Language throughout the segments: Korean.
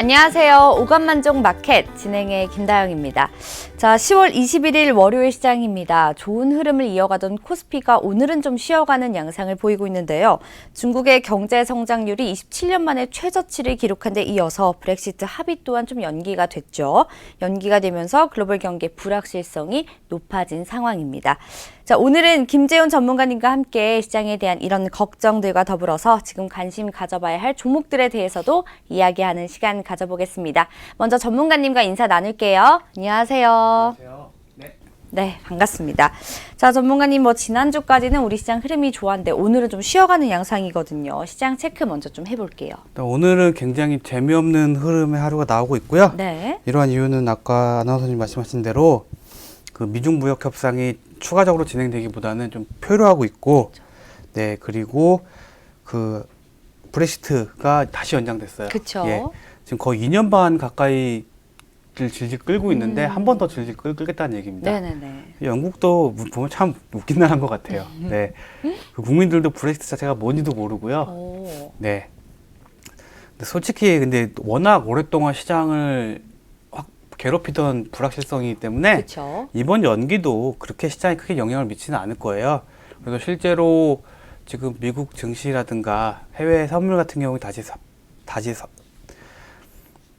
안녕하세요. 오감만족 마켓 진행의 김다영입니다. 자, 10월 21일 월요일 시장입니다. 좋은 흐름을 이어가던 코스피가 오늘은 좀 쉬어가는 양상을 보이고 있는데요. 중국의 경제 성장률이 27년 만에 최저치를 기록한 데 이어서 브렉시트 합의 또한 좀 연기가 됐죠. 연기가 되면서 글로벌 경기 불확실성이 높아진 상황입니다. 자, 오늘은 김재훈 전문가님과 함께 시장에 대한 이런 걱정들과 더불어서 지금 관심 가져봐야 할 종목들에 대해서도 이야기하는 시간 가져보겠습니다. 먼저 전문가님과 인사 나눌게요. 안녕하세요. 안녕하세요. 네, 반갑습니다. 자, 전문가님 지난주까지는 우리 시장 흐름이 좋았는데 오늘은 좀 쉬어가는 양상이거든요. 시장 체크 먼저 좀 해볼게요. 오늘은 굉장히 재미없는 흐름의 하루가 나오고 있고요. 네. 이러한 이유는 아까 아나운서님 말씀하신 대로 그 미중 무역 협상이 추가적으로 진행되기보다는 좀 표류하고 있고, 그렇죠. 네, 그리고 그 브렉시트가 다시 연장됐어요. 그렇죠. 예, 지금 거의 2년 반 가까이 질질 끌고 있는데 한 번 더 질질 끌겠다는 얘기입니다. 네네네. 영국도 보면 참 웃긴 나라인 것 같아요. 네, 그 국민들도 브렉시트 자체가 뭔지도 모르고요. 오. 네. 근데 솔직히 근데 워낙 오랫동안 시장을 확 괴롭히던 불확실성이기 때문에 그렇죠. 이번 연기도 그렇게 시장에 크게 영향을 미치는 않을 거예요. 그래서 실제로 지금 미국 증시라든가 해외 선물 같은 경우 다시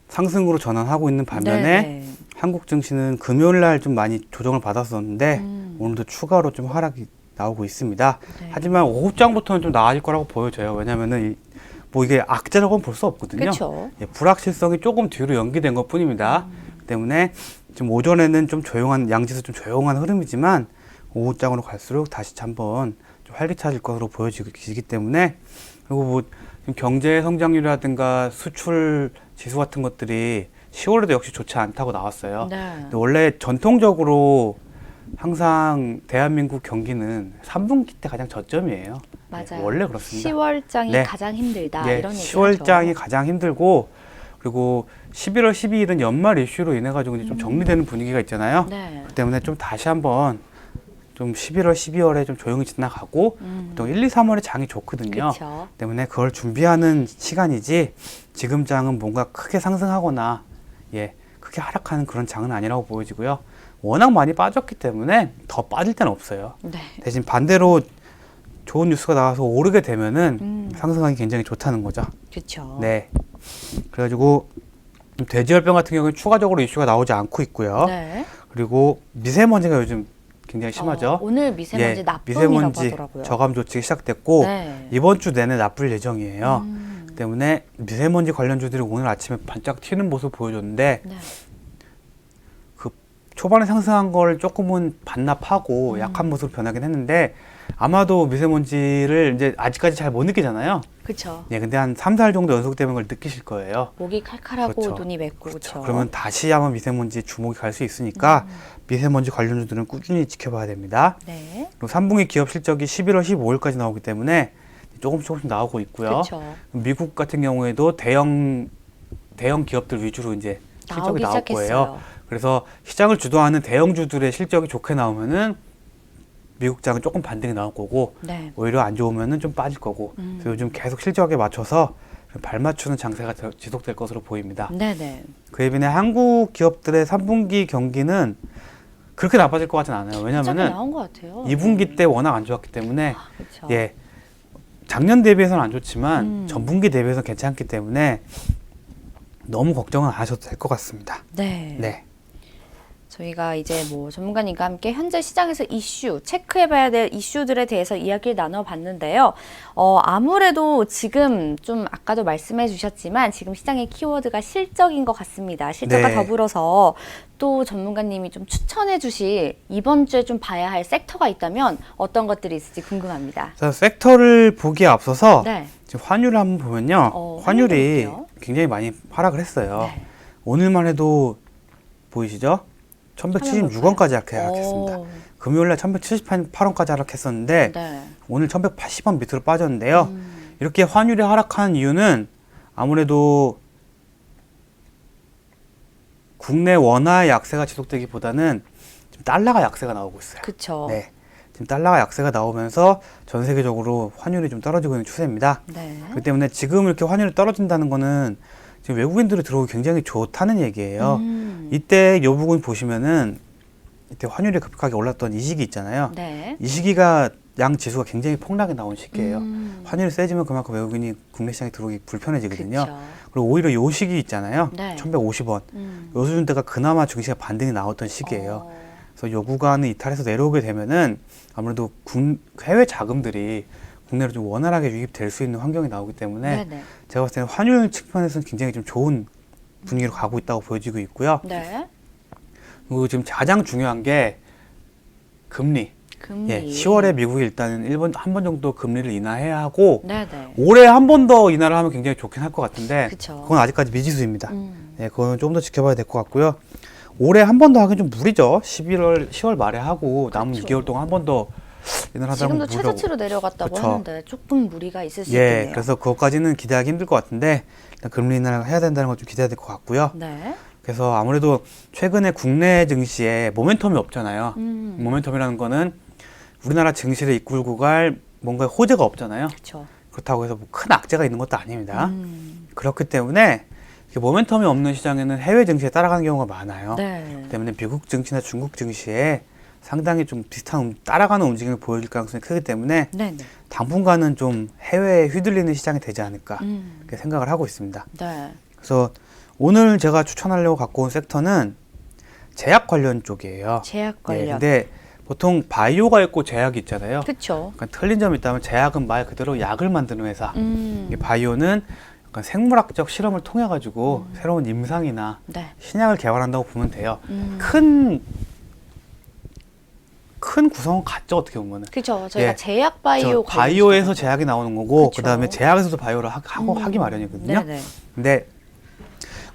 상승으로 전환하고 있는 반면에 네네. 한국 증시는 금요일 날 좀 많이 조정을 받았었는데 오늘도 추가로 좀 하락이 나오고 있습니다. 네. 하지만 오후장부터는 좀 나아질 거라고 보여져요. 왜냐면은 이게 악재라고는 볼 수 없거든요. 그렇죠. 예, 불확실성이 조금 뒤로 연기된 것 뿐입니다. 때문에 지금 오전에는 좀 조용한, 양지수 좀 조용한 흐름이지만 오후장으로 갈수록 다시 한번 좀 활기차질 것으로 보여지기 때문에, 그리고 지금 경제 성장률이라든가 수출 지수 같은 것들이 10월에도 역시 좋지 않다고 나왔어요. 네. 근데 원래 전통적으로 항상 대한민국 경기는 3분기 때 가장 저점이에요. 맞아요. 네, 원래 그렇습니다. 10월장이 네. 가장 힘들다. 네, 이런 얘기 10월장이 하죠. 가장 힘들고, 그리고 11월 12일은 연말 이슈로 인해 가지고 이제 좀 정리되는 분위기가 있잖아요. 네. 그 때문에 좀 다시 한번 좀 11월, 12월에 좀 조용히 지나가고 또 1, 2, 3월에 장이 좋거든요. 그렇죠. 때문에 그걸 준비하는 시간이지 지금 장은 뭔가 크게 상승하거나 크게 하락하는 그런 장은 아니라고 보여지고요. 워낙 많이 빠졌기 때문에 더 빠질 데는 없어요. 네. 대신 반대로 좋은 뉴스가 나와서 오르게 되면은 상승하기 굉장히 좋다는 거죠. 그렇죠. 네. 그래가지고 돼지열병 같은 경우는 추가적으로 이슈가 나오지 않고 있고요. 네. 그리고 미세먼지가 요즘 굉장히 심하죠. 오늘 미세먼지 나쁨이라고 미세먼지 하더라고요. 저감 조치가 시작됐고 네. 이번 주 내내 나쁠 예정이에요. 때문에 미세먼지 관련주들이 오늘 아침에 반짝 튀는 모습을 보여줬는데 네. 그 초반에 상승한 걸 조금은 반납하고 약한 모습으로 변하긴 했는데 아마도 미세먼지를 이제 아직까지 잘 못 느끼잖아요. 그렇죠. 네, 근데 한 3, 4일 정도 연속되는 걸 느끼실 거예요. 목이 칼칼하고 그렇죠. 눈이 맵고 그렇죠. 그러면 다시 한번 미세먼지 주목이 갈 수 있으니까 미세먼지 관련주들은 꾸준히 지켜봐야 됩니다. 네. 그리고 3분기 기업 실적이 11월 15일까지 나오기 때문에 조금씩 나오고 있고요. 그렇죠. 미국 같은 경우에도 대형 기업들 위주로 이제 실적이 나오기 나올 거예요. 시작했어요. 그래서 시장을 주도하는 대형주들의 실적이 좋게 나오면은 미국 장은 조금 반등이 나올 거고 네. 오히려 안 좋으면은 좀 빠질 거고 그래서 요즘 계속 실적에 맞춰서 발맞추는 장세가 지속될 것으로 보입니다. 네네. 그에 비해 한국 기업들의 3분기 경기는 그렇게 나빠질 것 같진 않아요. 시작이 왜냐면은 나온 것 같아요. 2분기 때 워낙 안 좋았기 때문에 그렇죠. 작년 대비해서는 안 좋지만 전분기 대비해서는 괜찮기 때문에 너무 걱정은 안 하셔도 될 것 같습니다. 네. 네. 저희가 이제 전문가님과 함께 현재 시장에서 이슈, 체크해봐야 될 이슈들에 대해서 이야기를 나눠봤는데요. 아무래도 지금 좀 아까도 말씀해 주셨지만 지금 시장의 키워드가 실적인 것 같습니다. 실적과 네. 더불어서 또 전문가님이 좀 추천해 주실 이번 주에 좀 봐야 할 섹터가 있다면 어떤 것들이 있을지 궁금합니다. 자, 섹터를 보기에 앞서서 네. 지금 환율을 한번 보면요. 환율이 볼게요. 굉장히 많이 하락을 했어요. 네. 오늘만 해도 보이시죠? 1176원까지 하락했습니다. 오. 금요일날 1178원까지 하락했었는데 네. 오늘 1180원 밑으로 빠졌는데요. 이렇게 환율이 하락한 이유는 아무래도 국내 원화의 약세가 지속되기보다는 지금 달러가 약세가 나오고 있어요. 그렇죠. 네. 지금 달러가 약세가 나오면서 전 세계적으로 환율이 좀 떨어지고 있는 추세입니다. 네. 그렇기 때문에 지금 이렇게 환율이 떨어진다는 거는 지금 외국인들이 들어오기 굉장히 좋다는 얘기예요. 이때 이 부분 보시면은 이때 환율이 급하게 올랐던 이 시기 있잖아요. 네. 이 시기가 양 지수가 굉장히 폭락에 나온 시기예요. 환율이 세지면 그만큼 외국인이 국내 시장에 들어오기 불편해지거든요. 그쵸. 그리고 오히려 요 시기 있잖아요. 네. 1150원. 요 수준대가 그나마 증시가 반등이 나왔던 시기예요. 그래서 요 구간을 이탈해서 내려오게 되면은 아무래도 해외 자금들이 국내로 좀 원활하게 유입될 수 있는 환경이 나오기 때문에 네네. 제가 봤을 때는 환율 측면에서는 굉장히 좀 좋은 분위기로 가고 있다고 보여지고 있고요. 네. 그리고 지금 가장 중요한 게 금리. 금리. 예, 10월에 미국이 일단은 한 번 정도 금리를 인하해야 하고 네네. 올해 한 번 더 인하를 하면 굉장히 좋긴 할 것 같은데 그쵸. 그건 아직까지 미지수입니다. 예, 그거는 좀 더 지켜봐야 될 것 같고요. 올해 한 번 더 하긴 좀 무리죠. 10월 말에 하고 남은 그쵸. 2개월 동안 한 번 더 인하를 하다 보면 지금도 최저치로 내려갔다고 그쵸. 하는데 조금 무리가 있을 수 예, 있겠네요. 그래서 그것까지는 기대하기 힘들 것 같은데 일단 금리 인하를 해야 된다는 걸 좀 기대해야 될 것 같고요. 네. 그래서 아무래도 최근에 국내 증시에 모멘텀이 없잖아요. 모멘텀이라는 거는 우리나라 증시를 이끌고 갈 뭔가 호재가 없잖아요. 그렇죠. 그렇다고 해서 뭐 큰 악재가 있는 것도 아닙니다. 그렇기 때문에 모멘텀이 없는 시장에는 해외 증시에 따라가는 경우가 많아요. 네. 때문에 미국 증시나 중국 증시에 상당히 좀 비슷한 따라가는 움직임을 보여줄 가능성이 크기 때문에 네네. 당분간은 좀 해외에 휘둘리는 시장이 되지 않을까 이렇게 생각을 하고 있습니다. 네. 그래서 오늘 제가 추천하려고 갖고 온 섹터는 제약 관련 쪽이에요. 제약 관련. 예, 근데 보통 바이오가 있고 제약이 있잖아요. 그렇죠. 약간 틀린 점이 있다면 제약은 말 그대로 약을 만드는 회사. 음. 이 바이오는 약간 생물학적 실험을 통해 가지고 새로운 임상이나 네. 신약을 개발한다고 보면 돼요. 음. 큰 구성은 같죠, 어떻게 보면은. 그렇죠. 저희가 예. 제약 바이오 바이오에서 제약이 나오는 거고 그쵸. 그다음에 제약에서도 바이오를 하기 마련이거든요. 네네. 근데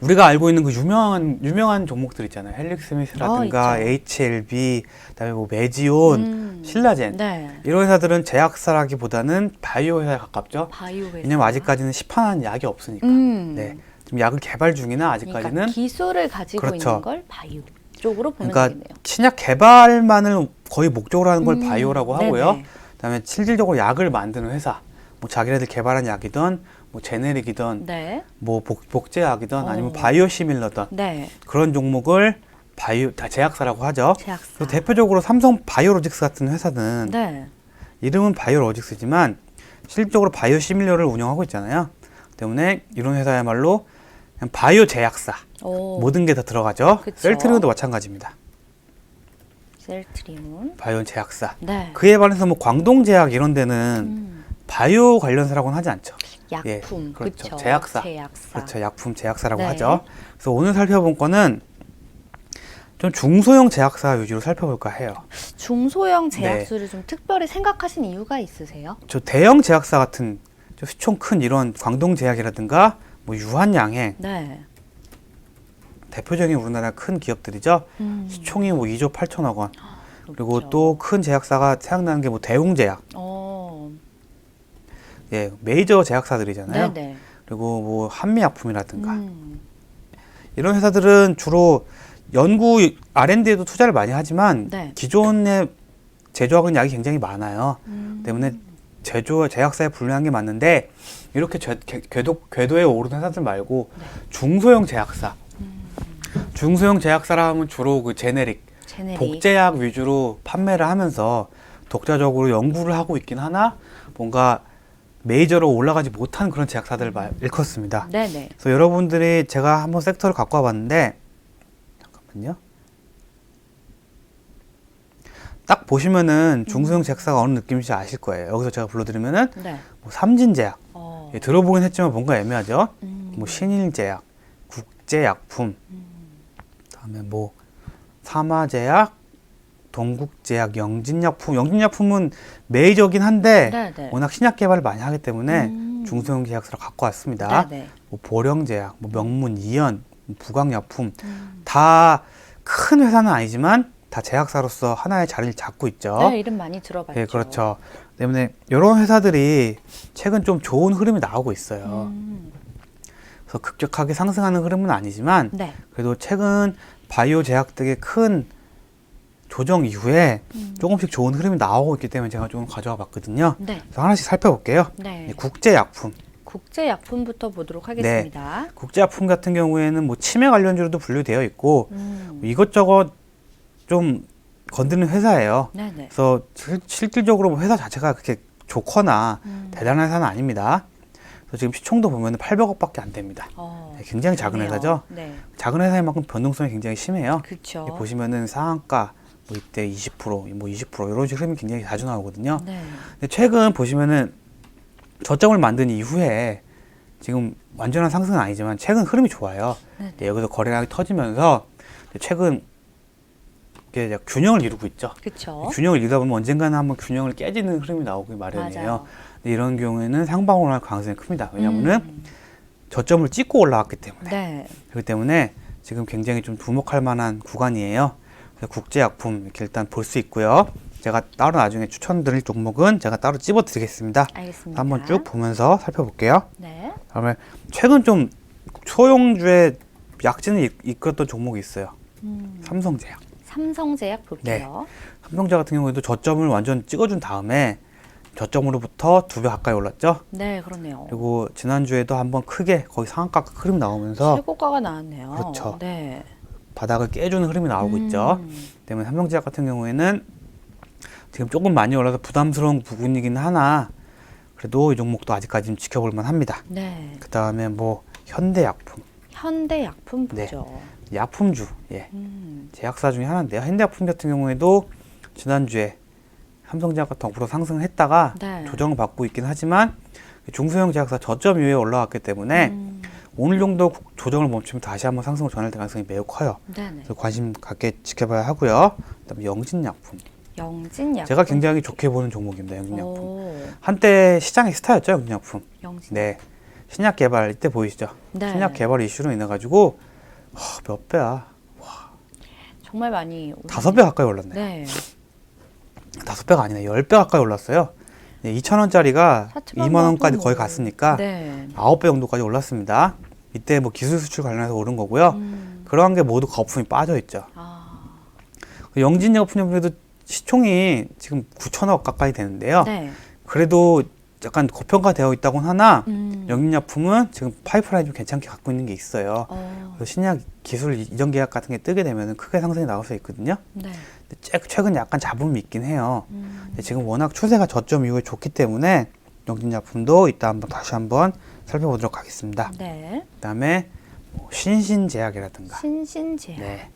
우리가 알고 있는 그 유명한 종목들 있잖아요. 헬릭스미스라든가 있죠. HLB, 그다음에 뭐 메지온, 신라젠 네. 이런 회사들은 제약사라기보다는 바이오 회사에 가깝죠. 바이오 회사. 왜냐면 아직까지는 시판한 약이 없으니까. 네, 지금 약을 개발 중이나 아직까지는 그러니까 기술을 가지고 그렇죠. 있는 걸 바이오 쪽으로 보면 그러니까 되겠네요. 신약 개발만을 거의 목적으로 하는 걸 바이오라고 하고요. 네네. 그다음에 실질적으로 약을 만드는 회사, 뭐 자기네들 개발한 약이든 뭐 제네릭이든 네. 뭐 복제약이든 아니면 바이오 시밀러든 네. 그런 종목을 다 제약사라고 하죠. 제약사. 그래서 대표적으로 삼성 바이오로직스 같은 회사는 네. 이름은 바이오로직스지만 실질적으로 바이오 시밀러를 운영하고 있잖아요. 때문에 이런 회사야말로 그냥 바이오 제약사. 오. 모든 게 다 들어가죠. 그쵸. 셀트리온도 마찬가지입니다. 셀트리온. 바이오 제약사. 네. 그에 반해서 뭐 광동제약 이런 데는 바이오 관련사라고는 하지 않죠. 약품. 예, 그렇죠. 그쵸. 제약사. 제약사. 그렇죠. 약품 제약사라고 네. 하죠. 그래서 오늘 살펴본 거는 좀 중소형 제약사 위주로 살펴볼까 해요. 중소형 네. 제약수를 좀 특별히 생각하신 이유가 있으세요? 저 대형 제약사 같은 좀 수총 큰 이런 광동제약이라든가 뭐 유한양행 네. 대표적인 우리나라 큰 기업들이죠. 수총이 뭐 2조 8천억 원. 그리고 그렇죠. 또 큰 제약사가 생각나는 게 뭐 대웅제약. 예, 메이저 제약사들이잖아요. 네네. 그리고 뭐 한미약품이라든가 이런 회사들은 주로 연구 R&D에도 투자를 많이 하지만 네. 기존에 제조하고 있는 약이 굉장히 많아요. 때문에 제약사에 분류한 게 맞는데 이렇게 궤도에 오르는 회사들 말고 중소형 제약사. 중소형 제약사라 하면 주로 그 제네릭, 복제약 위주로 판매를 하면서 독자적으로 연구를 하고 있긴 하나 뭔가 메이저로 올라가지 못한 그런 제약사들을 일컫습니다. 네네. 그래서 여러분들이 제가 한번 섹터를 갖고 와봤는데 잠깐만요. 딱 보시면은 중소형 제약사가 어느 느낌인지 아실 거예요. 여기서 제가 불러드리면은 네. 뭐 삼진제약 예, 들어보긴 했지만 뭔가 애매하죠. 뭐 신일제약, 국제약품, 그다음에 뭐 사마제약, 동국제약, 영진약품. 영진약품은 메이저긴 한데 네네. 워낙 신약 개발을 많이 하기 때문에 중소형 제약사로 갖고 왔습니다. 네네. 뭐 보령제약, 뭐 명문, 이연, 뭐 부강약품 다 큰 회사는 아니지만 다 제약사로서 하나의 자리를 잡고 있죠. 네, 이름 많이 들어봤죠. 네, 그렇죠. 때문에 이런 회사들이 최근 좀 좋은 흐름이 나오고 있어요. 그래서 급격하게 상승하는 흐름은 아니지만 네. 그래도 최근 바이오 제약 등의 큰 조정 이후에 조금씩 좋은 흐름이 나오고 있기 때문에 제가 좀 가져와 봤거든요. 네. 그래서 하나씩 살펴볼게요. 네. 국제약품. 국제약품부터 보도록 하겠습니다. 국제약품 같은 경우에는 뭐 치매 관련주로도 분류되어 있고 이것저것 좀 건드는 회사예요. 네네. 그래서 실질적으로 뭐 회사 자체가 그렇게 좋거나 대단한 회사는 아닙니다. 그래서 지금 시총도 보면 800억밖에 안 됩니다. 굉장히 작은 그러네요. 회사죠. 네. 작은 회사인 만큼 변동성이 굉장히 심해요. 그렇죠. 보시면은 상한가 뭐 이때 20%, 뭐 20% 이런 식으로 흐름이 굉장히 자주 나오거든요. 네. 근데 최근 보시면은 저점을 만든 이후에 지금 완전한 상승은 아니지만 최근 흐름이 좋아요. 네. 여기서 거래량이 터지면서 최근 이게 균형을 이루고 있죠. 그렇죠. 균형을 이루다 보면 언젠가는 한번 균형을 깨지는 흐름이 나오기 마련이에요. 맞아요. 근데 이런 경우에는 상방으로 할 가능성이 큽니다. 왜냐하면은 저점을 찍고 올라왔기 때문에. 네. 그렇기 때문에 지금 굉장히 좀 주목할 만한 구간이에요. 그래서 국제약품 이렇게 일단 볼 수 있고요. 제가 따로 나중에 추천드릴 종목은 제가 따로 찝어 드리겠습니다. 알겠습니다. 한번 쭉 보면서 살펴볼게요. 네. 그다음에 최근 좀 소형주의 약진을 이끌었던 종목이 있어요. 삼성제약. 삼성제약 볼게요. 삼성제약 같은 경우에도 저점을 완전 찍어준 다음에 저점으로부터 2배 가까이 올랐죠. 네, 그렇네요. 그리고 지난주에도 한번 크게 거의 상한가 흐름 나오면서 최고가가 나왔네요. 그렇죠. 네. 바닥을 깨주는 흐름이 나오고 있죠. 때문에 삼성제약 같은 경우에는 지금 조금 많이 올라서 부담스러운 부분이긴 하나 그래도 이 종목도 아직까지는 지켜볼 만합니다. 네. 그 다음에 뭐 현대약품, 현대약품 네. 보죠. 약품주, 제약사 중에 하나인데요. 현대약품 같은 경우에도 지난주에 삼성제약과 더불어 상승했다가 네. 조정을 받고 있긴 하지만 중소형 제약사 저점 이후에 올라왔기 때문에 오늘 정도 조정을 멈추면 다시 한번 상승으로 전환될 가능성이 매우 커요. 네네. 그래서 관심 갖게 지켜봐야 하고요. 그다음에 영진약품. 영진약품. 제가 굉장히 좋게 보는 종목입니다. 영진약품. 오, 한때 시장의 스타였죠, 영진약품. 영진. 네. 신약 개발 이때 보이시죠? 네. 신약 개발 이슈로 인해 가지고 몇 배야? 정말 많이 5배 가까이 올랐네. 네. 5배가 아니네. 10배 가까이 올랐어요. 2,000원짜리가 2만 원까지 거의 갔으니까 네. 9배 정도까지 올랐습니다. 이때 뭐 기술 수출 관련해서 오른 거고요. 그러한 게 모두 거품이 빠져 있죠. 아, 영진약품에도 시총이 지금 9천억 가까이 되는데요. 네. 그래도 약간 고평가되어 있다고는 하나 영진약품은 지금 파이프라인 좀 괜찮게 갖고 있는 게 있어요. 그래서 신약 기술 이전 계약 같은 게 뜨게 되면 크게 상승이 나올 수 있거든요. 네. 근데 최근 약간 잡음이 있긴 해요. 근데 지금 워낙 추세가 저점 이후에 좋기 때문에 영진약품도 이따 한번 다시 한번 살펴보도록 하겠습니다. 네. 그다음에 뭐 신신제약이라든가. 신신제약. 네.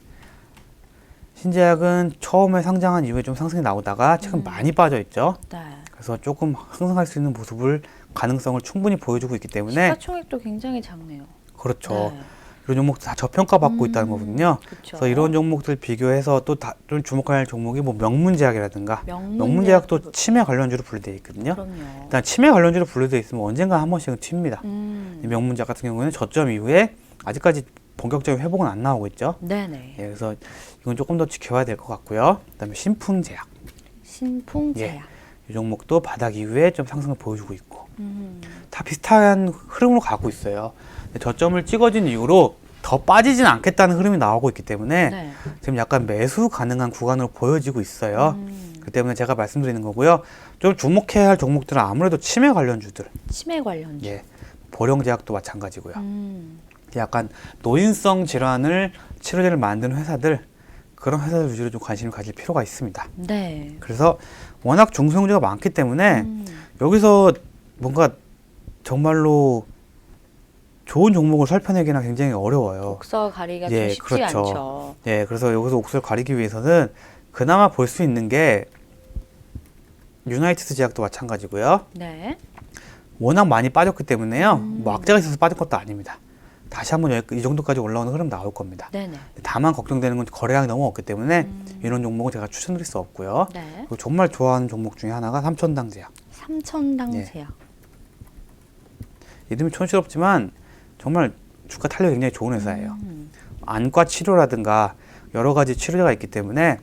신제약은 처음에 상장한 이후에 좀 상승이 나오다가 최근 많이 빠져 있죠. 네. 그래서 조금 상승할 수 있는 모습을 가능성을 충분히 보여주고 있기 때문에 시가총액도 굉장히 작네요. 그렇죠. 네. 이런 종목도 다 저평가받고 있다는 거거든요. 그렇죠. 그래서 이런 종목들 비교해서 또 좀 주목할 종목이 뭐 명문제약이라든가 명문제약도 명문제약도 치매 관련주로 분류되어 있거든요. 그럼요. 일단 치매 관련주로 분류되어 있으면 언젠가 한 번씩은 튑니다. 음. 이 명문제약 같은 경우에는 저점 이후에 아직까지 본격적인 회복은 안 나오고 있죠. 네네. 예, 그래서 이건 조금 더 지켜봐야 될 것 같고요. 그다음에 신풍제약. 신풍제약. 이 종목도 바닥 이후에 좀 상승을 보여주고 있고 다 비슷한 흐름으로 가고 있어요. 근데 저점을 찍어진 이후로 더 빠지진 않겠다는 흐름이 나오고 있기 때문에 네. 지금 약간 매수 가능한 구간으로 보여지고 있어요. 그 때문에 제가 말씀드리는 거고요. 좀 주목해야 할 종목들은 아무래도 치매 관련주들, 치매 관련주. 예, 보령제약도 마찬가지고요. 음. 약간 노인성 질환을 치료제를 만드는 회사들 그런 회사들 위주로 좀 관심을 가질 필요가 있습니다. 네. 그래서 워낙 중소형주가 많기 때문에 여기서 뭔가 정말로 좋은 종목을 살펴내기는 굉장히 어려워요. 곡서 가리기가 예, 좀 쉽지 그렇죠. 않죠. 예, 그래서 여기서 옥수를 가리기 위해서는 그나마 볼 수 있는 게 유나이티드 제약도 마찬가지고요. 네. 워낙 많이 빠졌기 때문에요. 뭐 악재가 있어서 빠진 것도 아닙니다. 다시 한번 이 정도까지 올라오는 흐름 나올 겁니다. 네네. 다만 걱정되는 건 거래량이 너무 없기 때문에 이런 종목은 제가 추천드릴 수 없고요. 네. 그리고 정말 좋아하는 종목 중에 하나가 삼천당 제약. 삼천당 예. 제약. 이름이 촌스럽지만 정말 주가 탄력이 굉장히 좋은 회사예요. 안과 치료라든가 여러 가지 치료제가 있기 때문에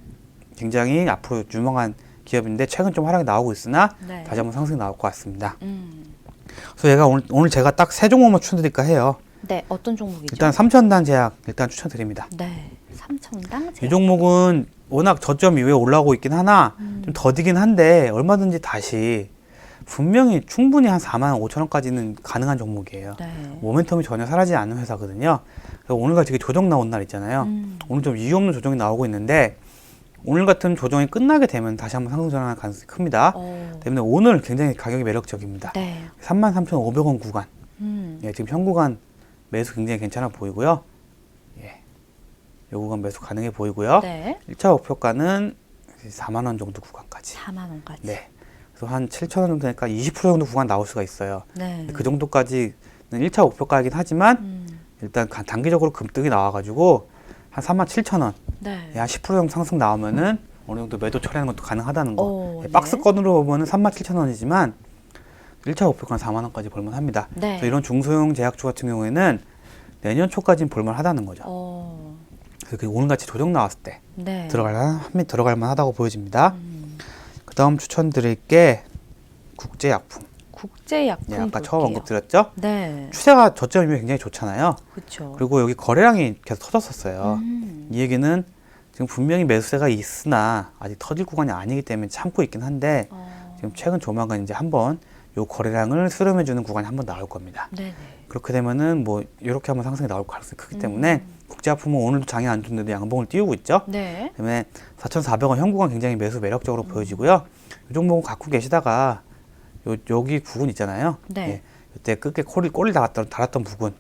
굉장히 앞으로 유명한 기업인데 최근 좀 하락이 나오고 있으나 네. 다시 한번 상승이 나올 것 같습니다. 그래서 얘가 오늘 제가 딱 세 종목만 추천드릴까 해요. 네, 어떤 종목이죠? 일단 삼천당 제약 일단 추천드립니다. 네, 삼천당 이 제약. 종목은 워낙 저점 이후에 올라오고 있긴 하나 좀 더디긴 한데 얼마든지 다시 분명히 충분히 한 4만 5천 원까지는 가능한 종목이에요. 네. 모멘텀이 전혀 사라지지 않는 회사거든요. 그래서 오늘같이 이렇게 조정 나온 날 있잖아요. 오늘 좀 이유 없는 조정이 나오고 있는데 오늘 같은 조정이 끝나게 되면 다시 한번 상승 전환할 가능성이 큽니다. 때문에 오늘 굉장히 가격이 매력적입니다. 네. 33,500원 구간. 음. 지금 현 구간 매수 굉장히 괜찮아 보이고요. 이 구간 매수 가능해 보이고요. 네. 1차 목표가는 4만 원 정도 구간까지. 4만 원까지. 네. 그래서 한 7천 원 정도 되니까 20% 정도 구간 나올 수가 있어요. 네. 그 정도까지는 1차 목표가이긴 하지만 일단 단기적으로 금뜨기 나와가지고 한 37,000원, 네. 한 10% 정도 상승 나오면은 어느 정도 매도 처리하는 것도 가능하다는 거. 오, 네. 박스권으로 보면은 37,000원이지만 1차 목표가는 4만 원까지 볼만합니다. 네. 그래서 이런 중소형 제약주 같은 경우에는 내년 초까지는 볼만하다는 거죠. 그래서 그 오늘같이 조정 나왔을 때 네. 들어갈 만하다고 보여집니다. 그 다음 추천드릴 게 국제약품. 국제약품. 아까 볼게요. 처음 언급드렸죠? 네. 추세가 저점이면 굉장히 좋잖아요. 그렇죠. 그리고 여기 거래량이 계속 터졌었어요. 이 얘기는 지금 분명히 매수세가 있으나 아직 터질 구간이 아니기 때문에 참고 있긴 한데 지금 최근 조만간 이제 한번 요 거래량을 수렴해주는 구간이 한번 나올 겁니다. 네네. 그렇게 되면은 뭐 이렇게 한번 상승이 나올 가능성이 크기 때문에 국제약품은 오늘도 장이 안 좋은데도 양봉을 띄우고 있죠. 네. 그다음에 4,400원 현 구간 굉장히 매수 매력적으로 보여지고요. 이 종목은 갖고 계시다가 여기 부분 있잖아요. 네. 이때 끝에 꼬리를 달았던 부분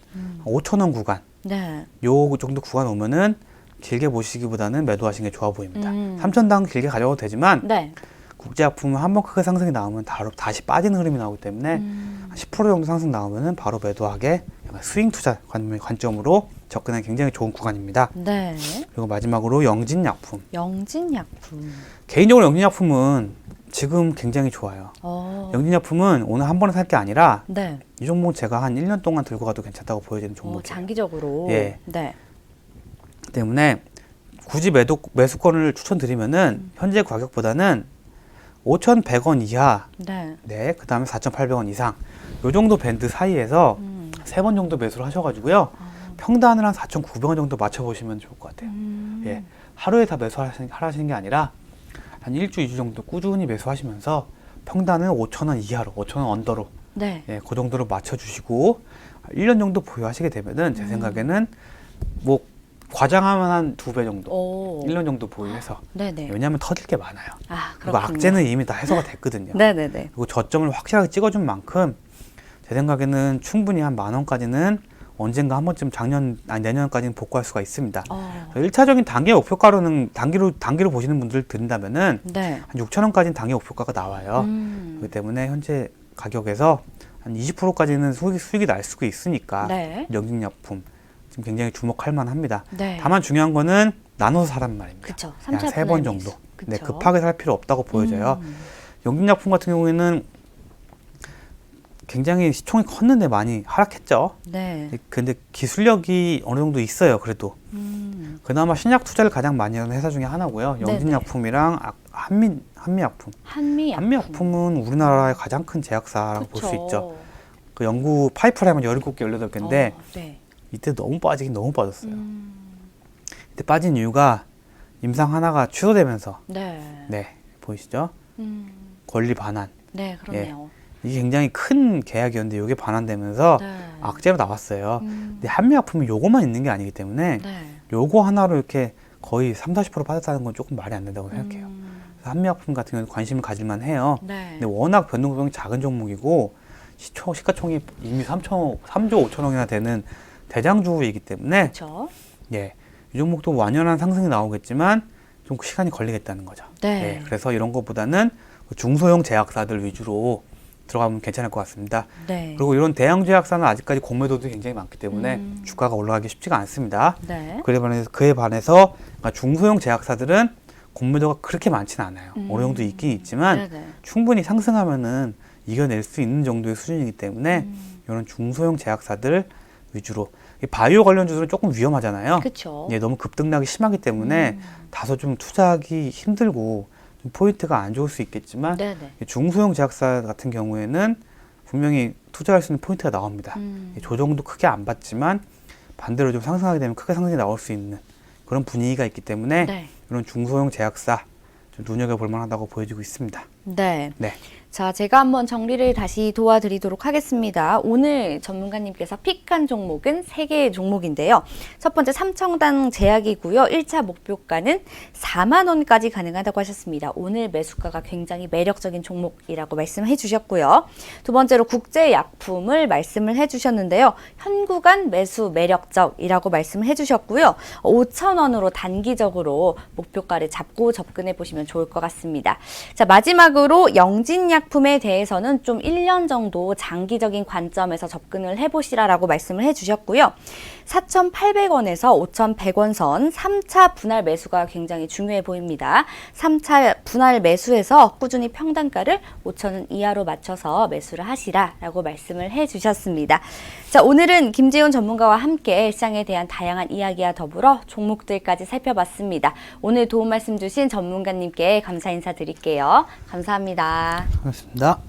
5,000원 구간 네. 요 정도 구간 오면은 길게 보시기보다는 매도하시는 게 좋아 보입니다. 3,000당 길게 가져가도 되지만 네. 국제약품은 한번 크게 상승이 나오면 바로 다시 빠지는 흐름이 나오기 때문에 한 10% 정도 상승 나오면은 바로 매도하게 약간 스윙 투자 관점으로 접근하기 굉장히 좋은 구간입니다. 네. 그리고 마지막으로 영진약품. 영진약품. 개인적으로 영진약품은 지금 굉장히 좋아요. 영진약품은 오늘 한 번에 살 게 아니라 네. 이 종목 제가 한 1년 동안 들고 가도 괜찮다고 보여지는 종목이에요. 장기적으로. 예. 네. 때문에 굳이 매수권을 추천드리면은 현재 가격보다는 5,100원 이하, 네. 네, 그 다음에 4,800원 이상, 요 정도 밴드 사이에서 3번 정도 매수를 하셔가지고요. 평단을 한 4,900원 정도 맞춰보시면 좋을 것 같아요. 예, 하루에 다 매수하시는 게 아니라 한 1주, 2주 정도 꾸준히 매수하시면서 평단은 5,000원 이하로, 5,000원 언더로, 네. 예, 그 정도로 맞춰주시고 1년 정도 보유하시게 되면은 제 생각에는 뭐 과장하면 한 2배 정도, 1년 정도 보유해서. 네네. 왜냐하면 터질 게 많아요. 그리고 그렇군요. 악재는 이미 다 해소가 됐거든요. 네네네. 그리고 저점을 확실하게 찍어준 만큼 제 생각에는 충분히 한 10,000원까지는 언젠가 한 번쯤 내년까지는 복구할 수가 있습니다. 1차적인 단기 목표가로는 단기로 보시는 분들 드린다면은 네. 한 6,000원까지는 단기 목표가가 나와요. 그렇기 때문에 현재 가격에서 한 20%까지는 수익이 날 수가 있으니까 네. 영진약품 지금 굉장히 주목할 만합니다. 네. 다만 중요한 거는 나눠서 사라는 말입니다. 그쵸. 한 3차 3번 정도. 그쵸. 네, 급하게 살 필요 없다고 보여져요. 영진약품 같은 경우에는 굉장히 시총이 컸는데 많이 하락했죠. 네. 근데 기술력이 어느 정도 있어요, 그래도. 그나마 신약 투자를 가장 많이 하는 회사 중에 하나고요. 영진약품이랑 한미약품. 한미약품은 우리나라의 가장 큰 제약사라고 볼 수 있죠. 그 연구 파이프라인은 17개, 18개인데 네. 이때 너무 빠지긴 너무 빠졌어요. 이때 빠진 이유가 임상 하나가 취소되면서 네, 보이시죠? 권리 반환. 네, 그렇네요. 이게 굉장히 큰 계약이었는데 이게 반환되면서 악재로 나왔어요. 근데 한미약품은 요거만 있는 게 아니기 때문에 요거 하나로 이렇게 거의 30-40% 빠졌다는 건 조금 말이 안 된다고 생각해요. 그래서 한미약품 같은 경우는 관심을 가질만 해요. 근데 워낙 변동성이 작은 종목이고 시가총이 이미 3조 5천억이나 되는 대장주이기 때문에 그렇죠. 예, 이 종목도 완연한 상승이 나오겠지만 좀 시간이 걸리겠다는 거죠. 예, 그래서 이런 것보다는 중소형 제약사들 위주로 들어가면 괜찮을 것 같습니다. 그리고 이런 대형 제약사는 아직까지 공매도도 굉장히 많기 때문에 주가가 올라가기 쉽지가 않습니다. 그에 반해서 중소형 제약사들은 공매도가 그렇게 많지는 않아요. 어느 정도 있긴 있지만 충분히 상승하면은 이겨낼 수 있는 정도의 수준이기 때문에 이런 중소형 제약사들 위주로 바이오 관련주들은 조금 위험하잖아요. 그쵸. 예, 너무 급등락이 심하기 때문에 다소 좀 투자하기 힘들고 좀 포인트가 안 좋을 수 있겠지만 중소형 제약사 같은 경우에는 분명히 투자할 수 있는 포인트가 나옵니다. 조정도 크게 안 받지만 반대로 좀 상승하게 되면 크게 상승이 나올 수 있는 그런 분위기가 있기 때문에 이런 중소형 제약사 좀 눈여겨볼 만하다고 보여지고 있습니다. 네. 자, 제가 한번 정리를 다시 도와드리도록 하겠습니다. 오늘 전문가님께서 픽한 종목은 3개의 종목인데요. 첫 번째 삼청당 제약이고요. 1차 목표가는 4만 원까지 가능하다고 하셨습니다. 오늘 매수가가 굉장히 매력적인 종목이라고 말씀해 주셨고요. 두 번째로 국제약품을 말씀을 해 주셨는데요. 현 구간 매수 매력적이라고 말씀을 해 주셨고요. 5천 원으로 단기적으로 목표가를 잡고 접근해 보시면 좋을 것 같습니다. 자, 마지막으로 영진약품에 대해서는 좀 1년 정도 장기적인 관점에서 접근을 해보시라라고 말씀을 해주셨고요. 4,800원에서 5,100원 선 3차 분할 매수가 굉장히 중요해 보입니다. 3차 분할 매수에서 꾸준히 평단가를 5,000원 이하로 맞춰서 매수를 하시라라고 말씀을 해주셨습니다. 자, 오늘은 김재훈 전문가와 함께 시장에 대한 다양한 이야기와 더불어 종목들까지 살펴봤습니다. 오늘 도움 말씀 주신 전문가님께 감사 인사드릴게요. 감사합니다. 반갑습니다.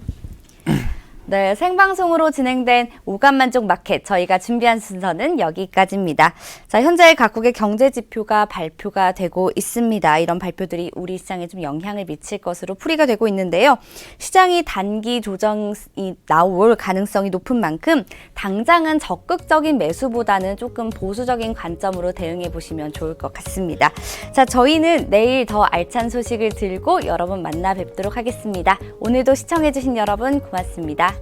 네, 생방송으로 진행된 오감만족 마켓 저희가 준비한 순서는 여기까지입니다. 자, 현재 각국의 경제 지표가 발표가 되고 있습니다. 이런 발표들이 우리 시장에 좀 영향을 미칠 것으로 풀이가 되고 있는데요. 시장이 단기 조정이 나올 가능성이 높은 만큼 당장은 적극적인 매수보다는 조금 보수적인 관점으로 대응해 보시면 좋을 것 같습니다. 자, 저희는 내일 더 알찬 소식을 들고 여러분 만나 뵙도록 하겠습니다. 오늘도 시청해 주신 여러분 고맙습니다.